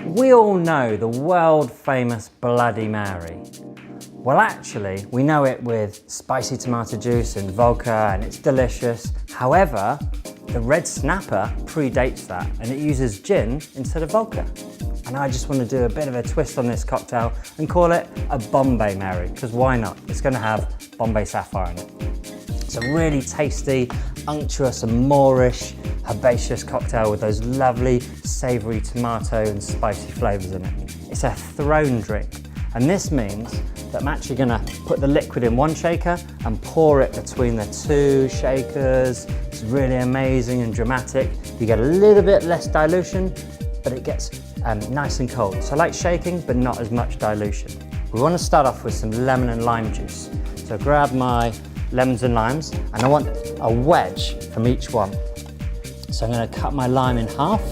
We all know the world famous Bloody Mary. Well, actually, we know it with spicy tomato juice and vodka, and it's delicious. However, the red snapper predates that, and it uses gin instead of vodka. And I just want to do a bit of a twist on this cocktail and call it a Bombay Mary, because why not? It's going to have Bombay Sapphire in it. It's a really tasty, unctuous and Moorish, herbaceous cocktail with those lovely savoury tomato and spicy flavours in it. It's a throne drink, and this means that I'm actually going to put the liquid in one shaker and pour it between the two shakers. It's really amazing and dramatic. You get a little bit less dilution, but it gets nice and cold. So I like shaking, but not as much dilution. We want to start off with some lemon and lime juice. So grab my lemons and limes, and I want a wedge from each one. So I'm going to cut my lime in half,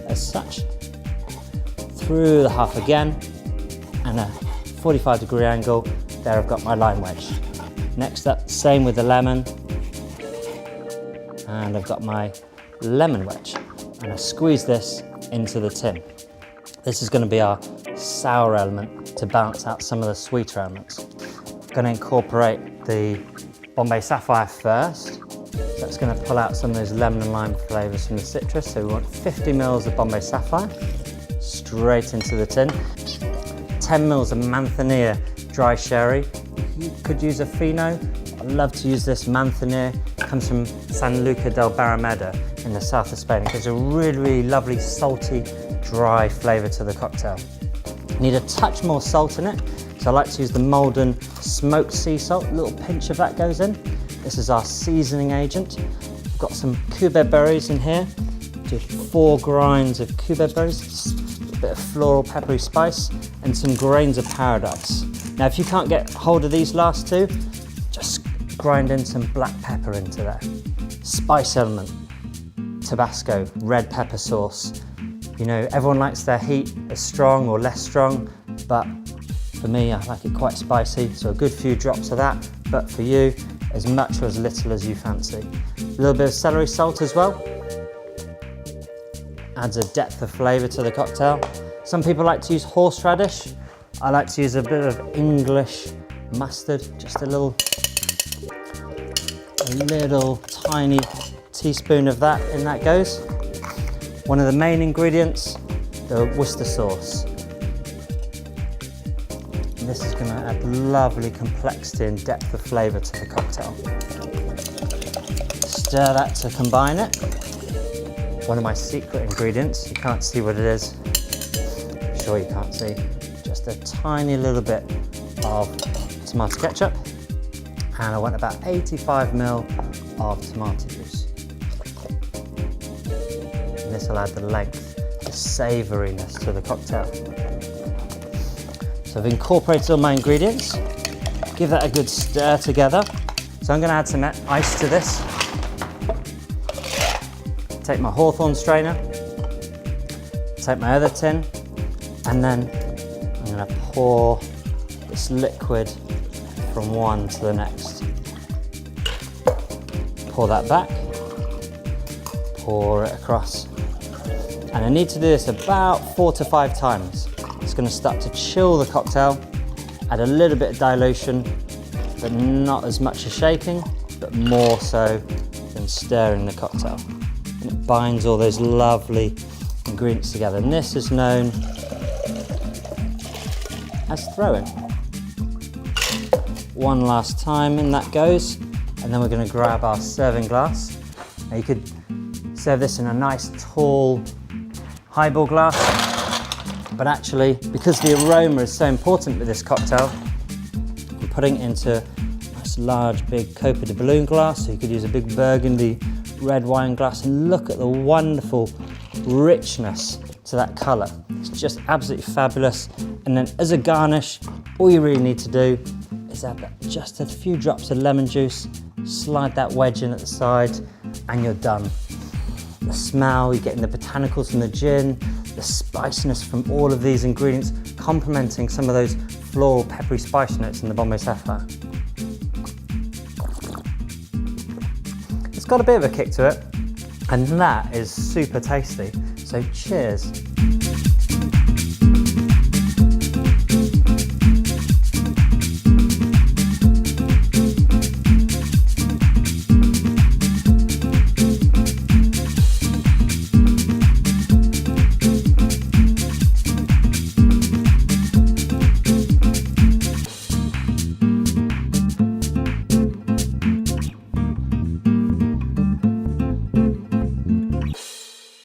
as such, through the half again, and a 45-degree angle. There I've got my lime wedge. Next up, same with the lemon, and I've got my lemon wedge. And I squeeze this into the tin. This is going to be our sour element to balance out some of the sweeter elements. I'm going to incorporate the Bombay Sapphire first. So it's going to pull out some of those lemon and lime flavours from the citrus. So we want 50 ml of Bombay Sapphire straight into the tin. 10 ml of Manzanilla dry sherry. You could use a Fino. I love to use this Manzanilla. It comes from San Luca del Barrameda in the south of Spain. It gives a really, really lovely, salty, dry flavour to the cocktail. You need a touch more salt in it. So I like to use the Malden smoked sea salt. A little pinch of that goes in. This is our seasoning agent. We've got some cubeb berries in here. Do 4 grinds of cubeb berries, a bit of floral peppery spice, and some grains of paradise. Now, if you can't get hold of these last two, just grind in some black pepper into there. Spice element, Tabasco, red pepper sauce. You know, everyone likes their heat as strong or less strong, but for me, I like it quite spicy, so a good few drops of that, but for you, as much or as little as you fancy. A little bit of celery salt as well. Adds a depth of flavour to the cocktail. Some people like to use horseradish. I like to use a bit of English mustard, just a little tiny teaspoon of that, in that goes. One of the main ingredients, the Worcester sauce. And this is going to add lovely complexity and depth of flavour to the cocktail. Stir that to combine it. One of my secret ingredients, you can't see what it is. I'm sure you can't see. Just a tiny little bit of tomato ketchup. And I want about 85 ml of tomato juice. And this will add the length, the savouriness to the cocktail. So I've incorporated all my ingredients. Give that a good stir together. So I'm going to add some ice to this. Take my Hawthorn strainer, take my other tin, and then I'm going to pour this liquid from one to the next. Pour that back, pour it across. And I need to do this about 4 to 5 times. It's going to start to chill the cocktail, add a little bit of dilution, but not as much as shaking, but more so than stirring the cocktail. And it binds all those lovely ingredients together. And this is known as throwing. One last time, in that goes. And then we're going to grab our serving glass. Now you could serve this in a nice tall highball glass, but actually, because the aroma is so important with this cocktail, I'm putting it into a nice large big Copa de Balloon glass. So you could use a big burgundy red wine glass, and look at the wonderful richness to that colour. It's just absolutely fabulous. And then as a garnish, all you really need to do is add just a few drops of lemon juice, slide that wedge in at the side, and you're done. The smell, you're getting the botanicals from the gin, the spiciness from all of these ingredients, complementing some of those floral peppery spice notes in the Bombay Sapphire. got a bit of a kick to it, and that is super tasty. So cheers.